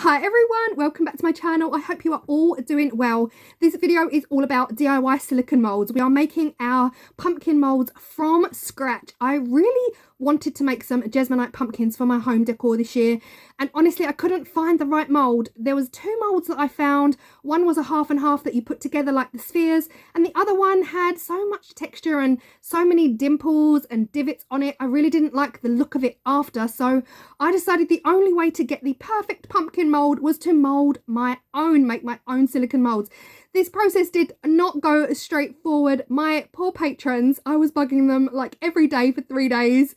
Hi everyone, welcome back to my channel. I hope you are all doing well. This video is all about DIY silicone molds. We are making our pumpkin molds from scratch. I really wanted to make some Jesmonite pumpkins for my home decor this year, and honestly I couldn't find the right mold. There was two molds that I found. One was a half and half that you put together like the spheres, and the other one had so much texture and so many dimples and divots on it. I really didn't like the look of it after, so I decided the only way to get the perfect pumpkin mold was to make my own silicone molds. This process did not go straightforward. My poor patrons, I was bugging them like every day for 3 days.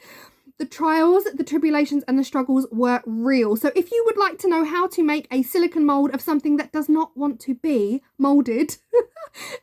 The trials, the tribulations and the struggles were real. So if you would like to know how to make a silicone mold of something that does not want to be molded,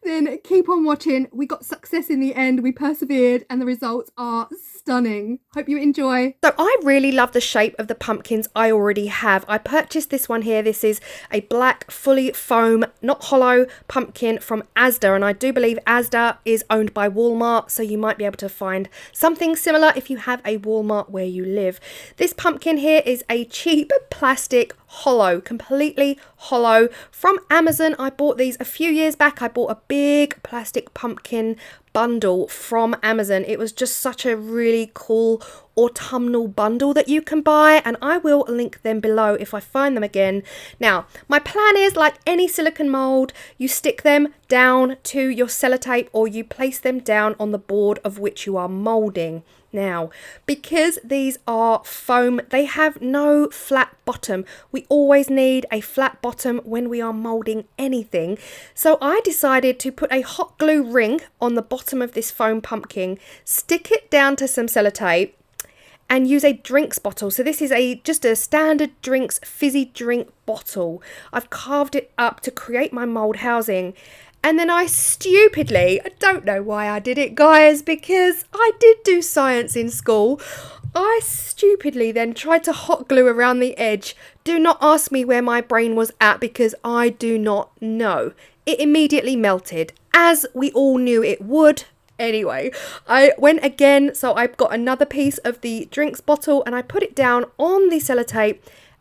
then keep on watching. We got success in the end, we persevered, and the results are stunning. Hope you enjoy. So I really love the shape of the pumpkins I already have. I purchased this one here. This is a black fully foam, not hollow pumpkin from Asda, and I do believe Asda is owned by Walmart, so you might be able to find something similar if you have a Walmart where you live. This pumpkin here is a cheap plastic hollow, completely hollow, from Amazon. I bought these a few years back. I bought a big plastic pumpkin bundle from Amazon. It was just such a really cool autumnal bundle that you can buy, and I will link them below if I find them again. Now, my plan is, like any silicone mold, you stick them down to your sellotape or you place them down on the board of which you are molding. Now, because these are foam, they have no flat bottom. We always need a flat bottom when we are molding anything. So I decided to put a hot glue ring on the bottom of this foam pumpkin, stick it down to some sellotape, and use a drinks bottle. So this is just a standard drinks fizzy drink bottle. I've carved it up to create my mold housing. And then I stupidly, I don't know why I did it, guys, because I did do science in school. I stupidly then tried to hot glue around the edge. Do not ask me where my brain was at, because I do not know. It immediately melted, as we all knew it would. Anyway, I went again, so I've got another piece of the drinks bottle and I put it down on the sellotape,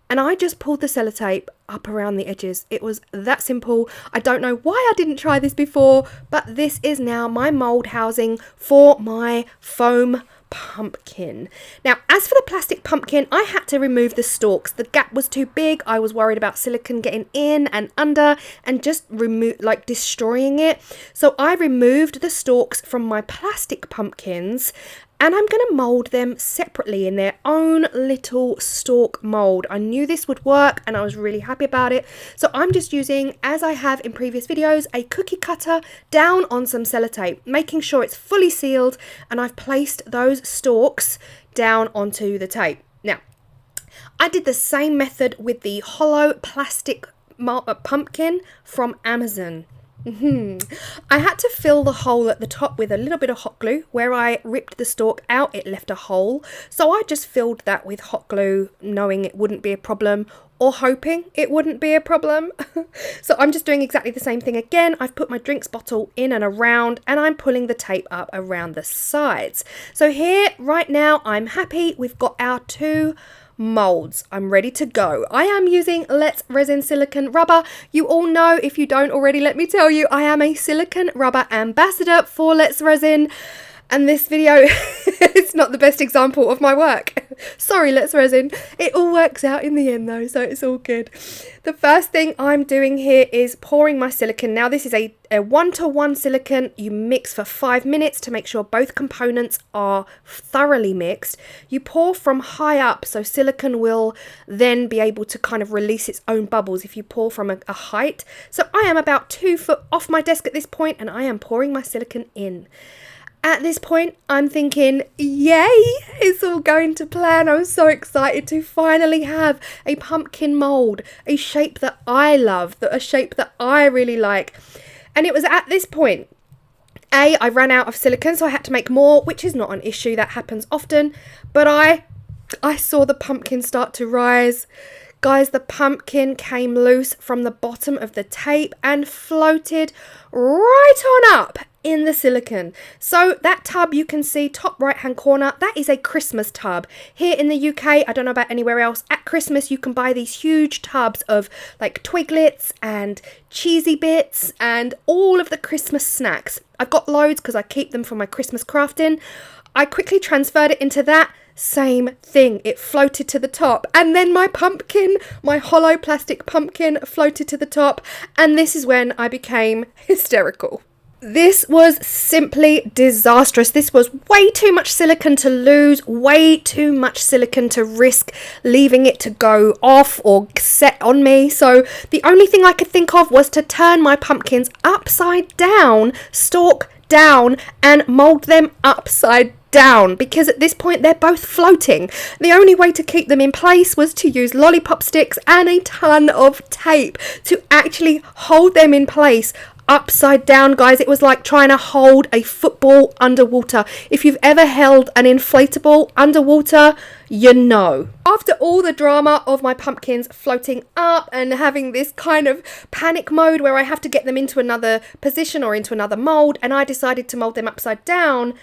and I just pulled the sellotape up around the edges. It was that simple. I don't know why I didn't try this before, but this is now my mold housing for my foam pumpkin. Now, as for the plastic pumpkin, I had to remove the stalks. The gap was too big. I was worried about silicone getting in and under and just destroying it. So I removed the stalks from my plastic pumpkins, and I'm going to mold them separately in their own little stalk mold. I knew this would work and I was really happy about it. So I'm just using, as I have in previous videos, a cookie cutter down on some sellotape, making sure it's fully sealed, and I've placed those stalks down onto the tape. Now, I did the same method with the hollow plastic pumpkin from Amazon. I had to fill the hole at the top with a little bit of hot glue. Where I ripped the stalk out, it left a hole, so I just filled that with hot glue, knowing it wouldn't be a problem, or hoping it wouldn't be a problem. So I'm just doing exactly the same thing again. I've put my drinks bottle in and around, and I'm pulling the tape up around the sides. So here right now I'm happy. We've got our two molds. I'm ready to go. I am using Let's Resin silicone rubber. You all know, if you don't already, let me tell you, I am a silicone rubber ambassador for Let's Resin, and this video is not the best example of my work. Sorry, Let's Resin. It all works out in the end though, so it's all good. The first thing I'm doing here is pouring my silicone. Now this is a 1-to-1 silicone. You mix for 5 minutes to make sure both components are thoroughly mixed. You pour from high up, so silicone will then be able to kind of release its own bubbles if you pour from a height. So I am about 2 foot off my desk at this point, and I am pouring my silicone in. At this point, I'm thinking, yay, it's all going to plan. I'm so excited to finally have a pumpkin mold, a shape that I love, a shape that I really like. And it was at this point, I ran out of silicone, so I had to make more, which is not an issue, that happens often. But I saw the pumpkin start to rise, Guys, the pumpkin came loose from the bottom of the tape and floated right on up in the silicone. So that tub you can see top right hand corner, that is a Christmas tub. Here in the UK, I don't know about anywhere else, at Christmas you can buy these huge tubs of like twiglets and cheesy bits and all of the Christmas snacks. I've got loads because I keep them for my Christmas crafting. I quickly transferred it into that. Same thing, it floated to the top, and then my pumpkin, my hollow plastic pumpkin, floated to the top, and this is when I became hysterical. This was simply disastrous. This was way too much silicone to lose, way too much silicone to risk leaving it to go off or set on me. So the only thing I could think of was to turn my pumpkins upside down, stalk down, and mould them upside down, because at this point they're both floating. The only way to keep them in place was to use lollipop sticks and a ton of tape to actually hold them in place upside down, guys. It was like trying to hold a football underwater. If you've ever held an inflatable underwater, you know. After all the drama of my pumpkins floating up and having this kind of panic mode where I have to get them into another position or into another mould, and I decided to mould them upside down,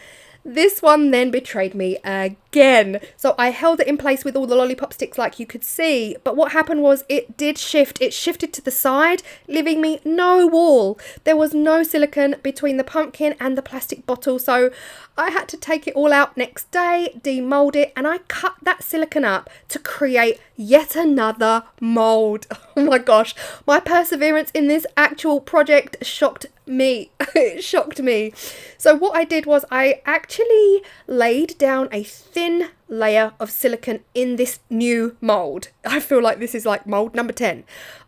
this one then betrayed me again. So I held it in place with all the lollipop sticks like you could see, but what happened was it did shift. It shifted to the side, leaving me no wall. There was no silicone between the pumpkin and the plastic bottle, so I had to take it all out next day, demold it, and I cut that silicone up to create yet another mould. Oh my gosh, my perseverance in this actual project shocked me. It shocked me. So what I did was I actually laid down a thin layer of silicone in this new mould. I feel like this is like mould number 10.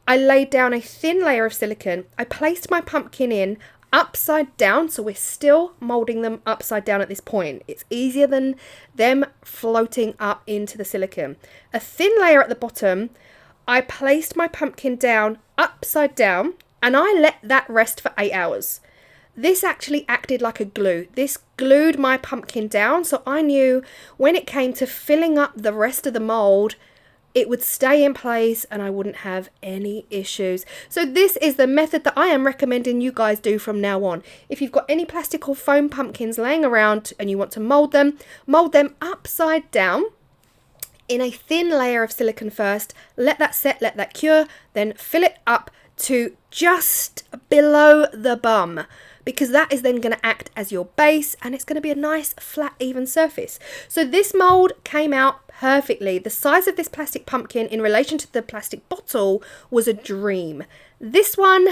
I laid down a thin layer of silicone. I placed my pumpkin in upside down, so we're still moulding them upside down at this point. It's easier than them floating up into the silicone. A thin layer at the bottom. I placed my pumpkin down upside down, and I let that rest for 8 hours. This actually acted like a glue. This glued my pumpkin down, so I knew when it came to filling up the rest of the mould, it would stay in place and I wouldn't have any issues. So this is the method that I am recommending you guys do from now on. If you've got any plastic or foam pumpkins laying around and you want to mould them upside down in a thin layer of silicone first. Let that set, let that cure, then fill it up to just below the bum, because that is then going to act as your base and it's going to be a nice flat even surface. So this mould came out perfectly. The size of this plastic pumpkin in relation to the plastic bottle was a dream. This one,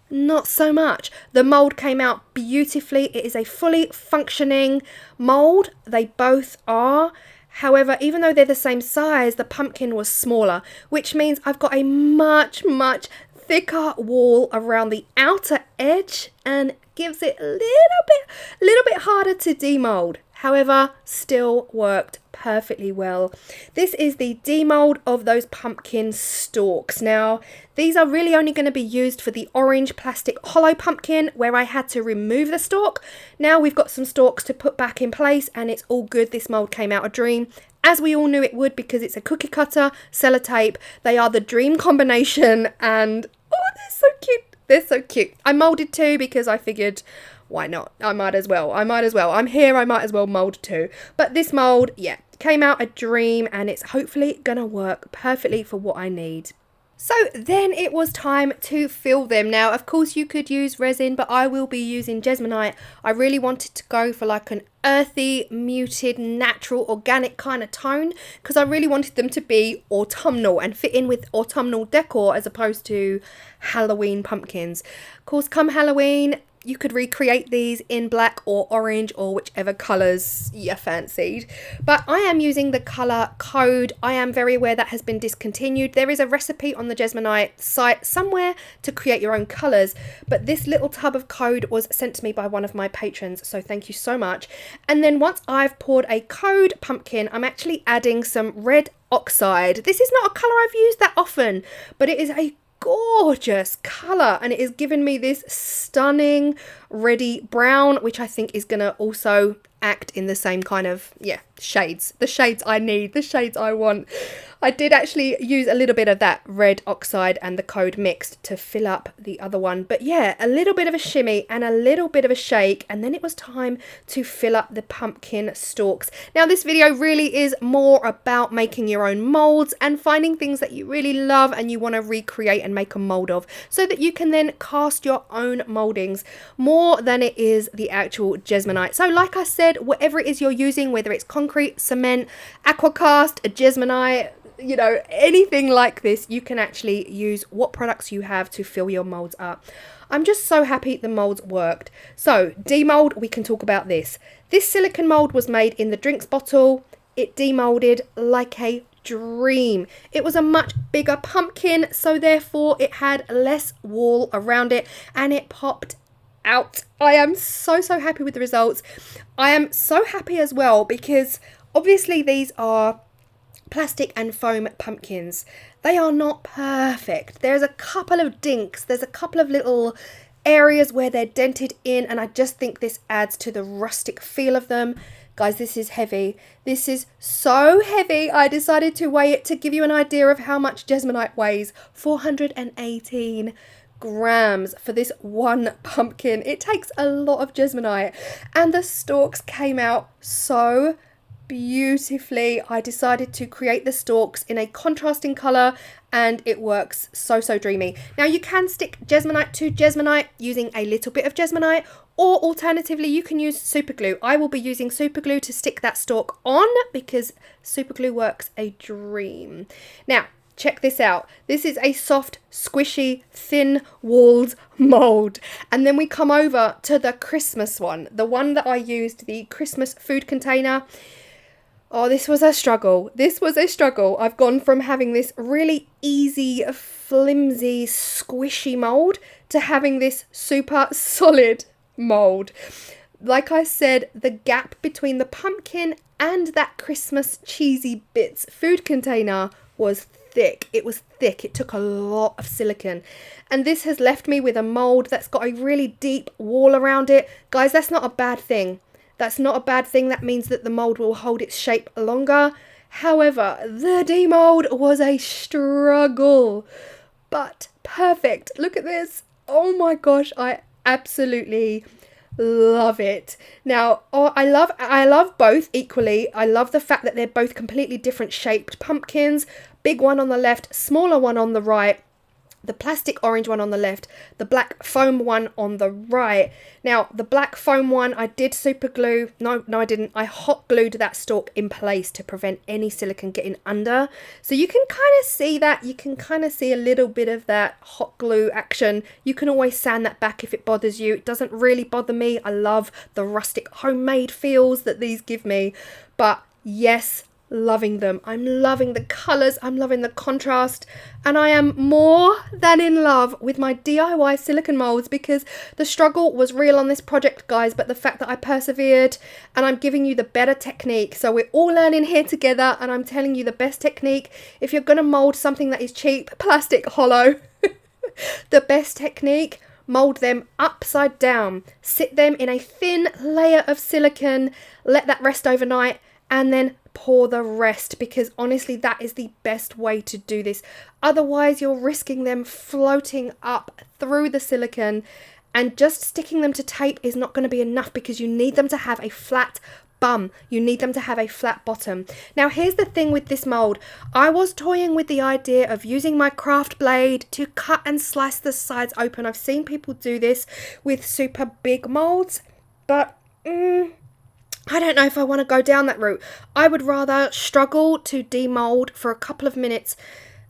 not so much. The mould came out beautifully. It is a fully functioning mould. They both are. However, even though they're the same size, the pumpkin was smaller, which means I've got a much thicker wall around the outer edge and gives it a little bit harder to demold. However, still worked perfectly well. This is the demold of those pumpkin stalks. Now, these are really only going to be used for the orange plastic hollow pumpkin where I had to remove the stalk. Now we've got some stalks to put back in place and it's all good. This mold came out a dream, as we all knew it would, because it's a cookie cutter, sellotape. They are the dream combination and oh, they're so cute. They're so cute. I molded two because I figured, why not? I might as well. I'm here, I might as well mold two. But this mold, yeah, came out a dream and it's hopefully gonna work perfectly for what I need. So then it was time to fill them. Now, of course, you could use resin, but I will be using Jesmonite. I really wanted to go for like an earthy, muted, natural, organic kind of tone because I really wanted them to be autumnal and fit in with autumnal decor as opposed to Halloween pumpkins. Of course, come Halloween, you could recreate these in black or orange or whichever colours you fancied. But I am using the colour code. I am very aware that has been discontinued. There is a recipe on the Jesmonite site somewhere to create your own colours. But this little tub of code was sent to me by one of my patrons. So thank you so much. And then once I've poured a code pumpkin, I'm actually adding some red oxide. This is not a colour I've used that often, but it is a gorgeous colour and it is giving me this stunning reddy brown, which I think is going to also act in the same kind of, yeah, shades. The shades I need, the shades I want. I did actually use a little bit of that red oxide and the code mixed to fill up the other one. But yeah, a little bit of a shimmy and a little bit of a shake, and then it was time to fill up the pumpkin stalks. Now this video really is more about making your own molds and finding things that you really love and you want to recreate and make a mold of, so that you can then cast your own moldings, more than it is the actual Jesmonite. So like I said, whatever it is you're using, whether it's concrete, cement, aquacast, a Jesmonite, you know, anything like this, you can actually use what products you have to fill your molds up. I'm just so happy the molds worked. So demold, we can talk about this. This silicone mold was made in the drinks bottle. It demolded like a dream. It was a much bigger pumpkin, so therefore it had less wall around it and it popped out. I am so happy with the results. I am so happy as well because obviously these are plastic and foam pumpkins. They are not perfect. There's a couple of dinks, there's a couple of little areas where they're dented in, and I just think this adds to the rustic feel of them. Guys, this is heavy. This is so heavy. I decided to weigh it to give you an idea of how much Jesmonite weighs. 418 grams for this one pumpkin. It takes a lot of Jesmonite, and the stalks came out so beautifully. I decided to create the stalks in a contrasting colour and it works so dreamy. Now you can stick Jesmonite to Jesmonite using a little bit of Jesmonite, or alternatively you can use super glue. I will be using super glue to stick that stalk on because super glue works a dream. Now check this out. This is a soft, squishy, thin walled mold. And then we come over to the Christmas one, the one that I used, the Christmas food container. Oh, this was a struggle. This was a struggle. I've gone from having this really easy, flimsy, squishy mold to having this super solid mold. Like I said, the gap between the pumpkin and that Christmas cheesy bits food container was thick. It was thick. It took a lot of silicone. And this has left me with a mold that's got a really deep wall around it. Guys, that's not a bad thing. That's not a bad thing. That means that the mold will hold its shape longer. However, the demold was a struggle, but perfect. Look at this. Oh my gosh, I absolutely love it. Now, I love both equally. I love the fact that they're both completely different shaped pumpkins. Big one on the left, smaller one on the right. The plastic orange one on the left, the black foam one on the right. Now, the black foam one, I did super glue. No, I didn't. I hot glued that stalk in place to prevent any silicone getting under. So you can kind of see that. You can kind of see a little bit of that hot glue action. You can always sand that back if it bothers you. It doesn't really bother me. I love the rustic homemade feels that these give me. But yes, loving them. I'm loving the colours, I'm loving the contrast, and I am more than in love with my DIY silicone molds because the struggle was real on this project, guys, but the fact that I persevered, and I'm giving you the better technique. So we're all learning here together, and I'm telling you the best technique. If you're going to mold something that is cheap, plastic, hollow, the best technique, mold them upside down, sit them in a thin layer of silicone, let that rest overnight, and then pour the rest, because honestly that is the best way to do this. Otherwise you're risking them floating up through the silicone, and just sticking them to tape is not going to be enough because you need them to have a flat bum. You need them to have a flat bottom. Now here's the thing with this mold. I was toying with the idea of using my craft blade to cut and slice the sides open. I've seen people do this with super big molds, but I don't know if I want to go down that route. I would rather struggle to demold for a couple of minutes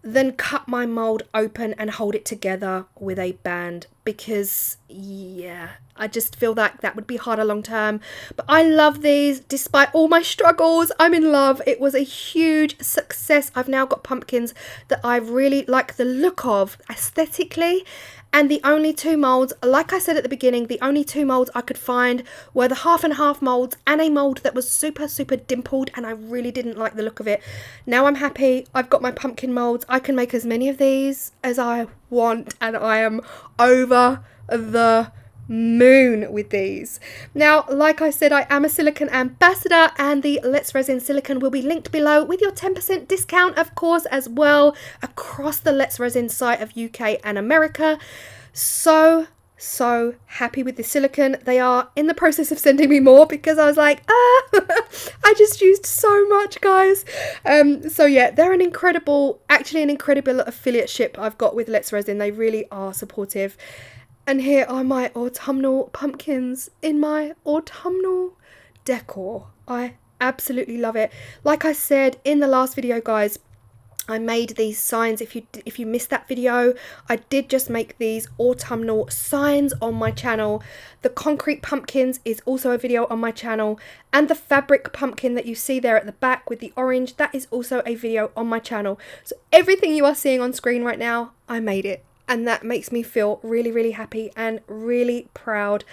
than cut my mold open and hold it together with a band, because yeah, I just feel like that would be harder long term. But I love these despite all my struggles. I'm in love. It was a huge success. I've now got pumpkins that I really like the look of aesthetically. And the only two molds, like I said at the beginning, the only two molds I could find were the half and half molds and a mold that was super dimpled, and I really didn't like the look of it. Now I'm happy. I've got my pumpkin molds. I can make as many of these as I want, and I am over the moon with these. Now, like I said, I am a silicone ambassador, and the Let's Resin silicone will be linked below with your 10% discount, of course, as well, across the Let's Resin site of UK and America. So happy with the silicone. They are in the process of sending me more because I was like, I just used so much, guys. So yeah, they're an incredible affiliate ship I've got with Let's Resin. They really are supportive. And here are my autumnal pumpkins in my autumnal decor. I absolutely love it. Like I said in the last video, guys, I made these signs. If you missed that video, I did just make these autumnal signs on my channel. The concrete pumpkins is also a video on my channel, and the fabric pumpkin that you see there at the back with the orange, that is also a video on my channel. So everything you are seeing on screen right now, I made it, and that makes me feel really, really happy and really proud.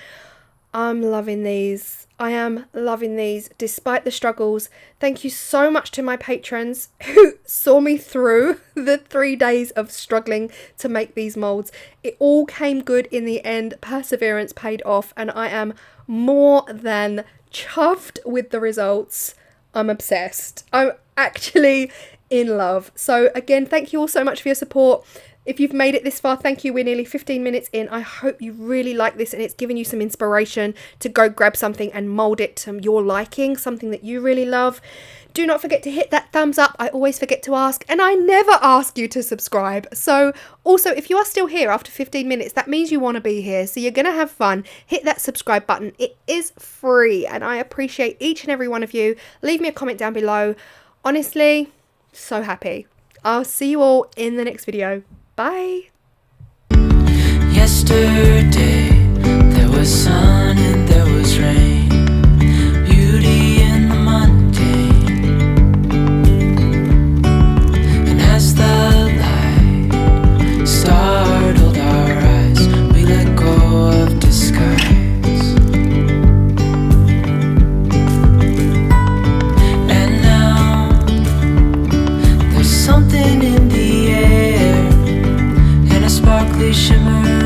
I'm loving these. I am loving these despite the struggles. Thank you so much to my patrons who saw me through the 3 days of struggling to make these molds. It all came good in the end. Perseverance paid off, and I am more than chuffed with the results. I'm obsessed. I'm actually in love. So again, thank you all so much for your support. If you've made it this far, thank you. We're nearly 15 minutes in. I hope you really like this and it's given you some inspiration to go grab something and mold it to your liking, something that you really love. Do not forget to hit that thumbs up. I always forget to ask, and I never ask you to subscribe. So also, if you are still here after 15 minutes, that means you want to be here. So you're going to have fun. Hit that subscribe button. It is free, and I appreciate each and every one of you. Leave me a comment down below. Honestly, so happy. I'll see you all in the next video. Bye. Yesterday there was sun and there was rain, beauty in the mundane. And as the light startled our eyes, we let go of disguise. And now there's something in the air, sparkly shimmer